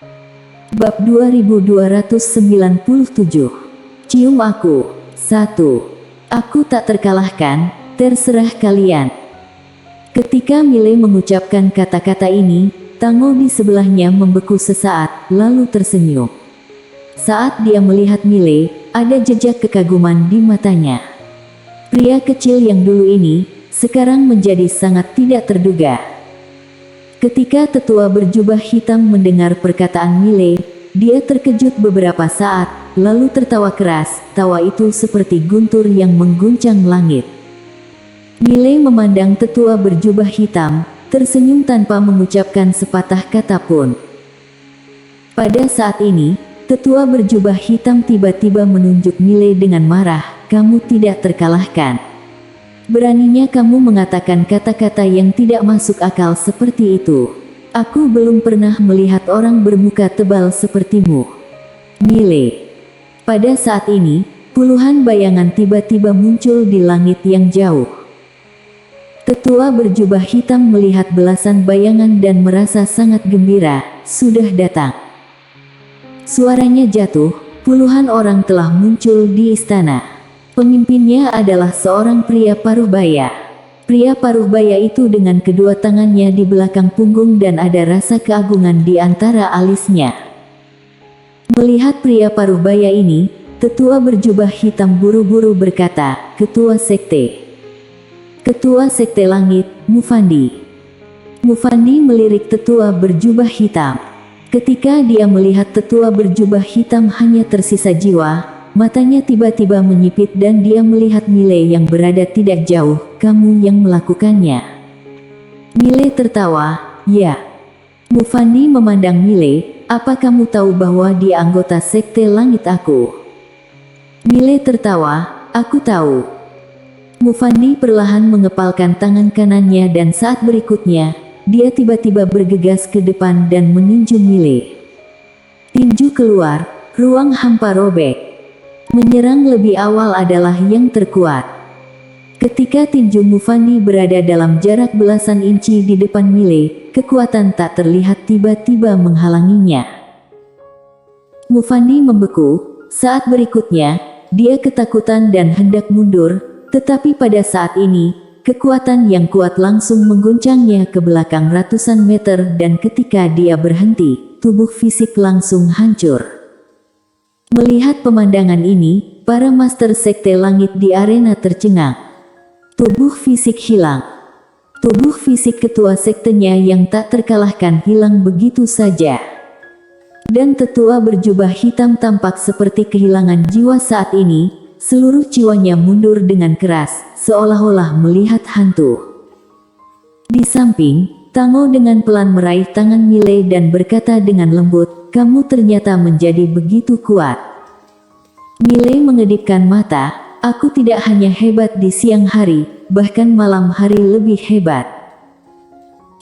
Bab 2297. Cium aku. 1. Aku tak terkalahkan, terserah kalian. Ketika Mile mengucapkan kata-kata ini, Tango di sebelahnya membeku sesaat, lalu tersenyum. Saat dia melihat Mile, ada jejak kekaguman di matanya. Pria kecil yang dulu ini, sekarang menjadi sangat tidak terduga. Ketika tetua berjubah hitam mendengar perkataan Mile, dia terkejut beberapa saat, lalu tertawa keras. Tawa itu seperti guntur yang mengguncang langit. Mile memandang tetua berjubah hitam, tersenyum tanpa mengucapkan sepatah kata pun. Pada saat ini, tetua berjubah hitam tiba-tiba menunjuk Mile dengan marah. Kamu tidak terkalahkan. Beraninya kamu mengatakan kata-kata yang tidak masuk akal seperti itu. Aku belum pernah melihat orang bermuka tebal sepertimu, Mile. Pada saat ini, puluhan bayangan tiba-tiba muncul di langit yang jauh. Tetua berjubah hitam melihat belasan bayangan dan merasa sangat gembira. Sudah datang. Suaranya jatuh, puluhan orang telah muncul di istana. Pemimpinnya adalah seorang pria paruh baya. Pria paruh baya itu dengan kedua tangannya di belakang punggung dan ada rasa keagungan di antara alisnya. Melihat pria paruh baya ini, tetua berjubah hitam buru-buru berkata, Ketua Sekte. Ketua Sekte Langit, Mufandi. Mufandi melirik tetua berjubah hitam. Ketika dia melihat tetua berjubah hitam hanya tersisa jiwa, matanya tiba-tiba menyipit dan dia melihat Mile yang berada tidak jauh. Kamu yang melakukannya. Mile tertawa, ya. Mufandi memandang Mile, apa kamu tahu bahwa dia anggota Sekte Langit aku? Mile tertawa, aku tahu. Mufandi perlahan mengepalkan tangan kanannya dan saat berikutnya, dia tiba-tiba bergegas ke depan dan meninju Mile. Tinju keluar, ruang hampa robek. Menyerang lebih awal adalah yang terkuat. Ketika tinju Mufandi berada dalam jarak belasan inci di depan Mile, kekuatan tak terlihat tiba-tiba menghalanginya. Mufandi membeku. Saat berikutnya, dia ketakutan dan hendak mundur, tetapi pada saat ini, kekuatan yang kuat langsung mengguncangnya ke belakang ratusan meter dan ketika dia berhenti, tubuh fisik langsung hancur. Melihat pemandangan ini, para master Sekte Langit di arena tercengang. Tubuh fisik hilang. Tubuh fisik ketua sektenya yang tak terkalahkan hilang begitu saja. Dan tetua berjubah hitam tampak seperti kehilangan jiwa saat ini, seluruh jiwanya mundur dengan keras, seolah-olah melihat hantu. Di samping, Tango dengan pelan meraih tangan Mile dan berkata dengan lembut, kamu ternyata menjadi begitu kuat. Mile mengedipkan mata, aku tidak hanya hebat di siang hari, bahkan malam hari lebih hebat.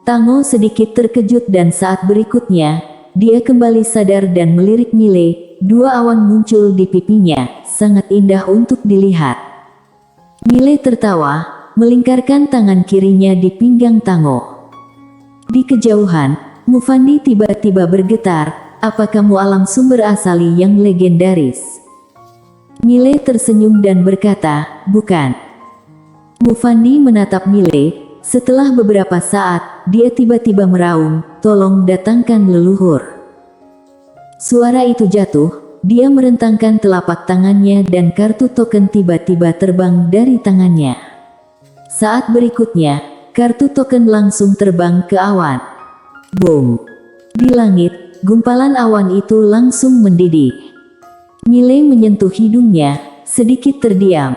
Tango sedikit terkejut dan saat berikutnya, dia kembali sadar dan melirik Mile. Dua awan muncul di pipinya, sangat indah untuk dilihat. Mile tertawa, melingkarkan tangan kirinya di pinggang Tango. Di kejauhan, Mufandi tiba-tiba bergetar, apa kamu alam sumber asali yang legendaris? Mile tersenyum dan berkata, bukan. Mufandi menatap Mile, setelah beberapa saat, dia tiba-tiba meraung, tolong datangkan leluhur. Suara itu jatuh, dia merentangkan telapak tangannya dan kartu token tiba-tiba terbang dari tangannya. Saat berikutnya, kartu token langsung terbang ke awan. Boom! Di langit, gumpalan awan itu langsung mendidih. Mile menyentuh hidungnya, sedikit terdiam.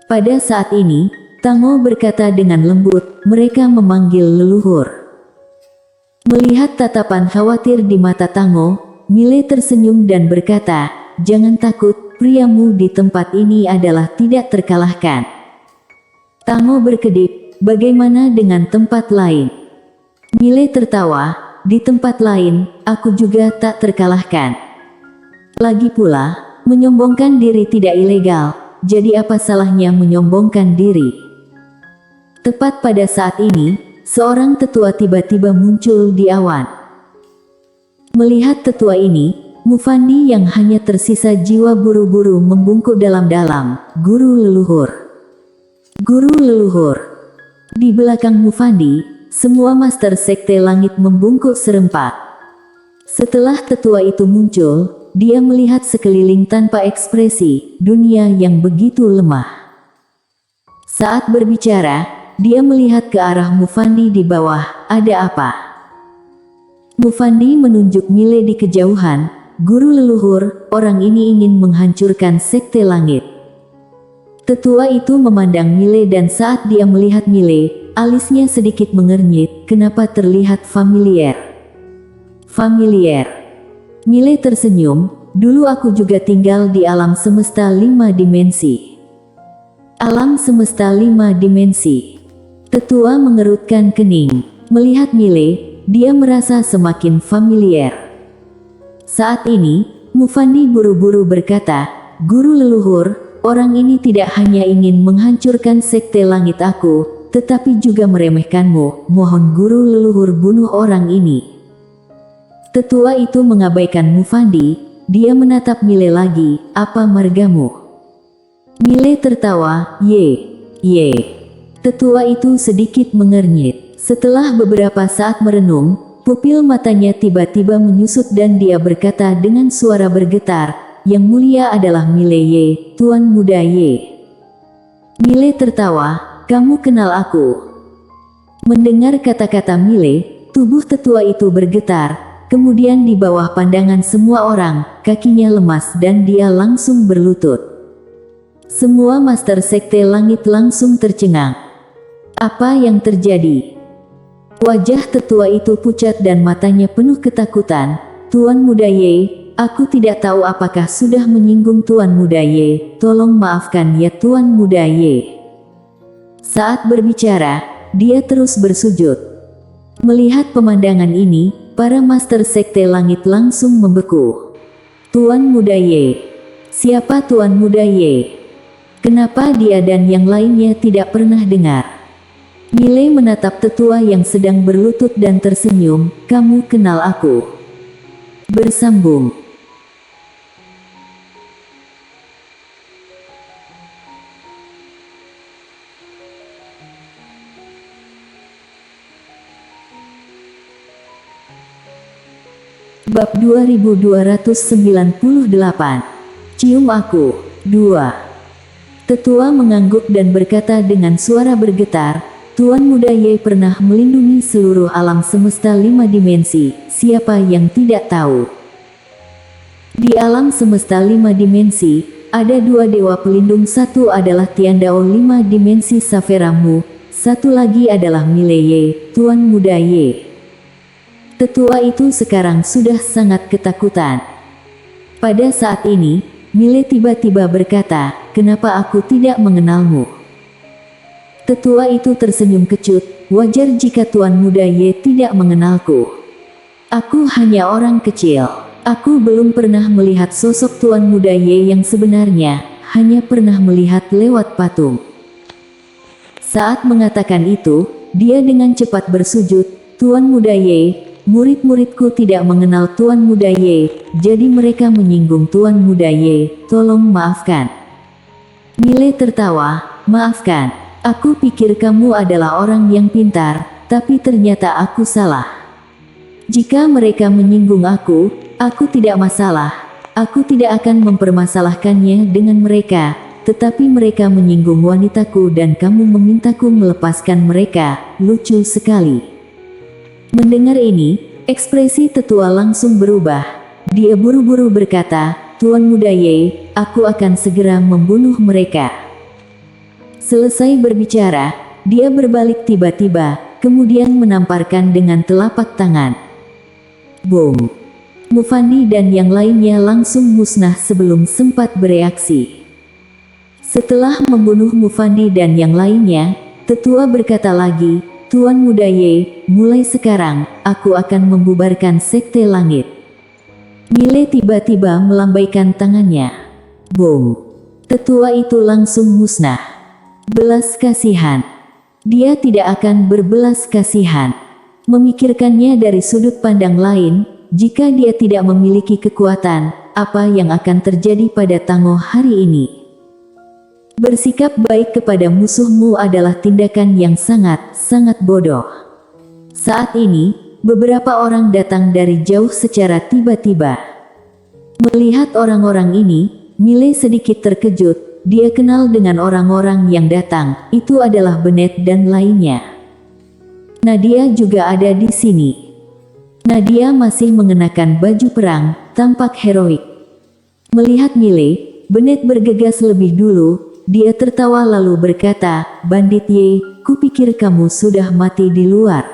Pada saat ini, Tango berkata dengan lembut, mereka memanggil leluhur. Melihat tatapan khawatir di mata Tango, Mile tersenyum dan berkata, jangan takut, priamu di tempat ini adalah tidak terkalahkan. Tango berkedip, bagaimana dengan tempat lain? Mile tertawa, di tempat lain, aku juga tak terkalahkan. Lagi pula, menyombongkan diri tidak ilegal, jadi apa salahnya menyombongkan diri? Tepat pada saat ini, seorang tetua tiba-tiba muncul di awan. Melihat tetua ini, Mufandi yang hanya tersisa jiwa buru-buru membungkuk dalam-dalam. Guru leluhur. Guru leluhur. Di belakang Mufandi, semua master sekte langit membungkuk serempak. Setelah tetua itu muncul, dia melihat sekeliling tanpa ekspresi, dunia yang begitu lemah. Saat berbicara, dia melihat ke arah Mufandi di bawah. Ada apa? Mufandi menunjuk Mile di kejauhan. Guru leluhur, orang ini ingin menghancurkan sekte langit. Tetua itu memandang Mile dan saat dia melihat Mile, alisnya sedikit mengernyit. Kenapa terlihat familiar? Familiar. Mile tersenyum. Dulu aku juga tinggal di alam semesta 5 dimensi. Alam semesta 5 dimensi. Tetua mengerutkan kening. Melihat Mile, dia merasa semakin familiar. Saat ini, Mufandi buru-buru berkata, Guru leluhur, orang ini tidak hanya ingin menghancurkan sekte langit aku, tetapi juga meremehkanmu. Mohon guru leluhur bunuh orang ini. Tetua itu mengabaikan Mufandi, dia menatap Mile lagi. Apa margamu? Mile tertawa, ye. Tetua itu sedikit mengernyit. Setelah beberapa saat merenung, pupil matanya tiba-tiba menyusut dan dia berkata dengan suara bergetar, Yang mulia adalah Mile Ye, Tuan Muda Ye. Mile tertawa, kamu kenal aku. Mendengar kata-kata Mile, tubuh tetua itu bergetar, kemudian di bawah pandangan semua orang, kakinya lemas dan dia langsung berlutut. Semua master sekte langit langsung tercengang. Apa yang terjadi? Wajah tetua itu pucat dan matanya penuh ketakutan. Tuan Muda Ye, aku tidak tahu apakah sudah menyinggung Tuan Muda Ye. Tolong maafkan ya Tuan Muda Ye. Saat berbicara, dia terus bersujud. Melihat pemandangan ini, para master sekte langit langsung membeku. Tuan Muda Ye. Siapa Tuan Muda Ye? Kenapa dia dan yang lainnya tidak pernah dengar? Mile menatap tetua yang sedang berlutut dan tersenyum. Kamu kenal aku? Bersambung. Bab 2298. Cium aku. 2. Tetua mengangguk dan berkata dengan suara bergetar, Tuan Muda Ye pernah melindungi seluruh alam semesta 5 dimensi, siapa yang tidak tahu? Di alam semesta 5 dimensi, ada 2 dewa pelindung, satu adalah Tiandao 5 dimensi Saferamu, satu lagi adalah Mile Ye, Tuan Muda Ye. Tetua itu sekarang sudah sangat ketakutan. Pada saat ini, Mile tiba-tiba berkata, kenapa aku tidak mengenalmu? Tetua itu tersenyum kecut, wajar jika Tuan Muda Ye tidak mengenalku. Aku hanya orang kecil. Aku belum pernah melihat sosok Tuan Muda Ye yang sebenarnya, hanya pernah melihat lewat patung. Saat mengatakan itu, dia dengan cepat bersujud, Tuan Muda Ye, murid-muridku tidak mengenal Tuan Muda Ye, jadi mereka menyinggung Tuan Muda Ye, tolong maafkan. Mile tertawa, maafkan. Aku pikir kamu adalah orang yang pintar, tapi ternyata aku salah. Jika mereka menyinggung aku tidak masalah. Aku tidak akan mempermasalahkannya dengan mereka, tetapi mereka menyinggung wanitaku dan kamu memintaku melepaskan mereka. Lucu sekali. Mendengar ini, ekspresi tetua langsung berubah. Dia buru-buru berkata, Tuan Muda Ye, aku akan segera membunuh mereka. Selesai berbicara, dia berbalik tiba-tiba, kemudian menamparkan dengan telapak tangan. Boom! Mufandi dan yang lainnya langsung musnah sebelum sempat bereaksi. Setelah membunuh Mufandi dan yang lainnya, tetua berkata lagi, Tuan Muda Ye, mulai sekarang, aku akan membubarkan sekte langit. Mile tiba-tiba melambaikan tangannya. Boom! Tetua itu langsung musnah. Belas kasihan. Dia tidak akan berbelas kasihan. Memikirkannya dari sudut pandang lain, jika dia tidak memiliki kekuatan, apa yang akan terjadi pada Tango hari ini? Bersikap baik kepada musuhmu adalah tindakan yang sangat bodoh. Saat ini, beberapa orang datang dari jauh secara tiba-tiba. Melihat orang-orang ini, Miley sedikit terkejut. Dia kenal dengan orang-orang yang datang, itu adalah Bennett dan lainnya. Nadia juga ada di sini. Nadia masih mengenakan baju perang, tampak heroik. Melihat Miley, Bennett bergegas lebih dulu. Dia tertawa lalu berkata, "Bandit Ye, kupikir kamu sudah mati di luar."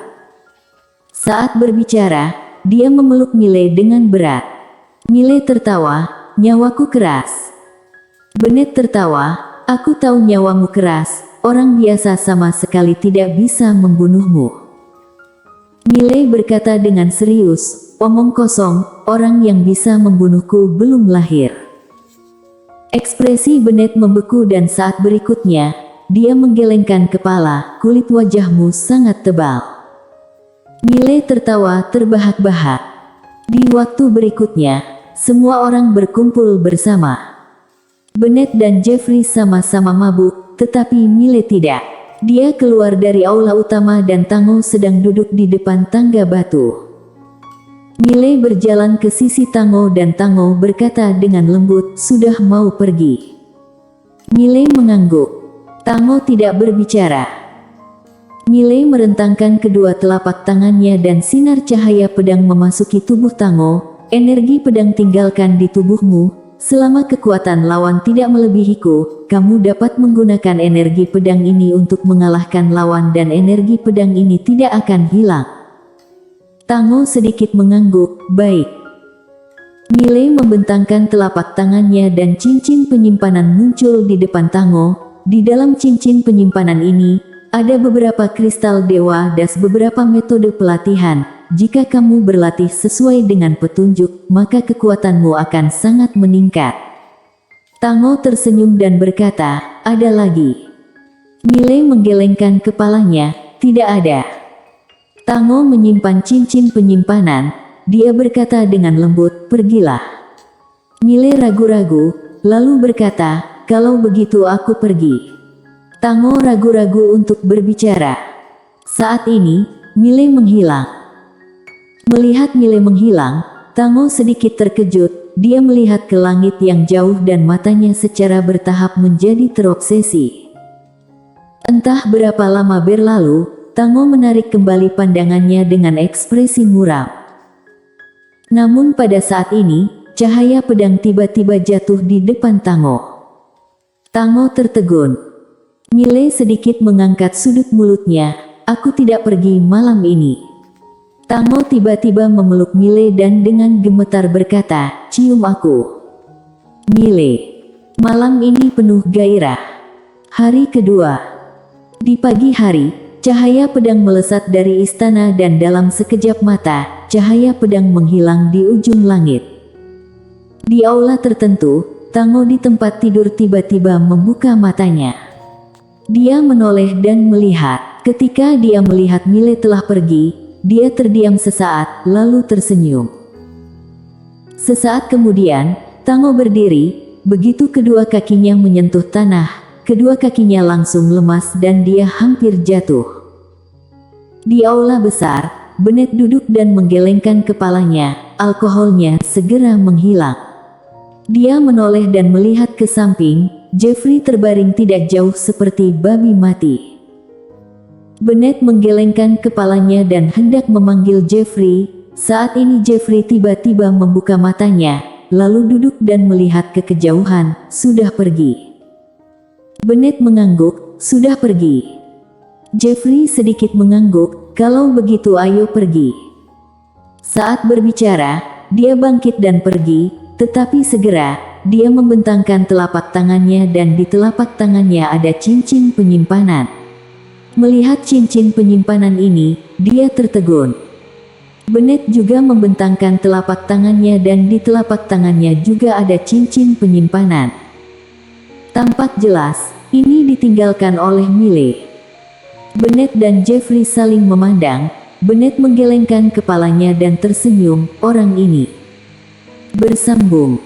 Saat berbicara, dia memeluk Miley dengan berat. Miley tertawa, "Nyawaku keras." Bennett tertawa, "Aku tahu nyawamu keras, orang biasa sama sekali tidak bisa membunuhmu." Miley berkata dengan serius, "Omong kosong, orang yang bisa membunuhku belum lahir." Ekspresi Bennett membeku dan saat berikutnya, dia menggelengkan kepala, "Kulit wajahmu sangat tebal." Miley tertawa terbahak-bahak. Di waktu berikutnya, semua orang berkumpul bersama. Bennett dan Jeffrey sama-sama mabuk, tetapi Miley tidak. Dia keluar dari aula utama dan Tango sedang duduk di depan tangga batu. Miley berjalan ke sisi Tango dan Tango berkata dengan lembut, "Sudah mau pergi?" Miley mengangguk. Tango tidak berbicara. Miley merentangkan kedua telapak tangannya dan sinar cahaya pedang memasuki tubuh Tango. "Energi pedang tinggalkan di tubuhmu. Selama kekuatan lawan tidak melebihiku, kamu dapat menggunakan energi pedang ini untuk mengalahkan lawan dan energi pedang ini tidak akan hilang." Tango sedikit mengangguk, "Baik." Miley membentangkan telapak tangannya dan cincin penyimpanan muncul di depan Tango. Di dalam cincin penyimpanan ini, ada beberapa kristal dewa dan beberapa metode pelatihan. Jika kamu berlatih sesuai dengan petunjuk, maka kekuatanmu akan sangat meningkat. Tango tersenyum dan berkata, "Ada lagi?" Miley menggelengkan kepalanya, "Tidak ada." Tango menyimpan cincin penyimpanan. Dia berkata dengan lembut, "Pergilah." Miley ragu-ragu, lalu berkata, "Kalau begitu aku pergi." Tango ragu-ragu untuk berbicara. Saat ini, Miley menghilang. Melihat Miley menghilang, Tango sedikit terkejut. Dia melihat ke langit yang jauh dan matanya secara bertahap menjadi terobsesi. Entah berapa lama berlalu, Tango menarik kembali pandangannya dengan ekspresi muram. Namun pada saat ini, cahaya pedang tiba-tiba jatuh di depan Tango. Tango tertegun. Miley sedikit mengangkat sudut mulutnya, "Aku tidak pergi malam ini." Tango tiba-tiba memeluk Miley dan dengan gemetar berkata, "Cium aku." Miley. Malam ini penuh gairah. Hari kedua. Di pagi hari, cahaya pedang melesat dari istana dan dalam sekejap mata, cahaya pedang menghilang di ujung langit. Di aula tertentu, Tango di tempat tidur tiba-tiba membuka matanya. Dia menoleh dan melihat. Ketika dia melihat Miley telah pergi, dia terdiam sesaat, lalu tersenyum. Sesaat kemudian, Tango berdiri. Begitu kedua kakinya menyentuh tanah, kedua kakinya langsung lemas dan dia hampir jatuh. Di aula besar, Bennett duduk dan menggelengkan kepalanya. Alkoholnya segera menghilang. Dia menoleh dan melihat ke samping. Jeffrey terbaring tidak jauh seperti babi mati. Bennett menggelengkan kepalanya dan hendak memanggil Jeffrey. Saat ini Jeffrey tiba-tiba membuka matanya, lalu duduk dan melihat ke kejauhan. Sudah pergi. Bennett mengangguk, "Sudah pergi." Jeffrey sedikit mengangguk, "Kalau begitu ayo pergi." Saat berbicara, dia bangkit dan pergi, tetapi segera, dia membentangkan telapak tangannya dan di telapak tangannya ada cincin penyimpanan. Melihat cincin penyimpanan ini, dia tertegun. Bennett juga membentangkan telapak tangannya dan di telapak tangannya juga ada cincin penyimpanan. Tampak jelas, ini ditinggalkan oleh Miley. Bennett dan Jeffrey saling memandang. Bennett menggelengkan kepalanya dan tersenyum. Orang ini bersambung.